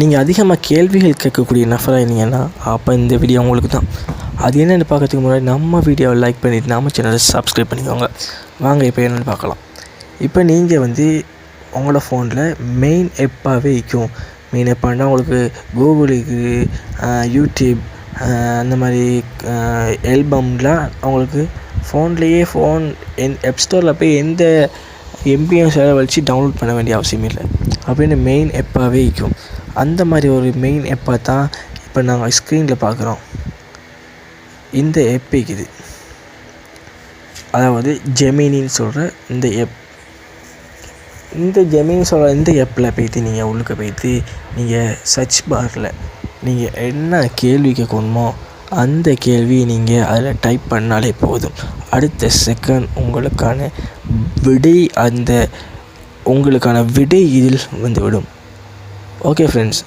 நீங்கள் அதிகமாக கேள்விகள் கேட்கக்கூடிய நபராக இருந்தீங்கன்னா அப்போ இந்த வீடியோ உங்களுக்கு தான். அது என்னென்னு பார்க்கறதுக்கு முன்னாடி நம்ம வீடியோவை லைக் பண்ணிவிட்டு நம்ம சேனலை சப்ஸ்கிரைப் பண்ணிக்கோங்க. வாங்க இப்போ என்னென்னு பார்க்கலாம். இப்போ நீங்கள் உங்களோட ஃபோனில் மெயின் ஆப்பாகவே இருக்கும். மெயின் ஆப்பானா உங்களுக்கு கூகுளுக்கு, யூடியூப், அந்த மாதிரி ஆல்பம்லாம் உங்களுக்கு ஃபோன்லேயே ஆப் ஸ்டோரில் போய் எந்த எம்பியும் செலவழித்து டவுன்லோட் பண்ண வேண்டிய அவசியம் இல்லை. அப்படின்னு மெயின் ஆப்பாகவே இருக்கும். அந்த மாதிரி ஒரு மெயின் ஆப்பை தான் இப்போ நாங்கள் ஸ்க்ரீனில் பார்க்குறோம். இந்த ஆப் இருக்குது, அதாவது ஜெமினின்னு சொல்கிற இந்த ஆப். இந்த ஜெமினி சொல்கிற இந்த ஆப்பில் போய்ட்டு நீங்கள் உள்ளுக்க போய்ட்டு நீங்கள் சர்ச் பாரில் நீங்கள் என்ன கேள்வி கேட்கணுமோ அந்த கேள்வியை நீங்கள் அதில் டைப் பண்ணாலே போதும். அடுத்த செகண்ட் உங்களுக்கான விடை இதில் வந்துவிடும். Okay friends,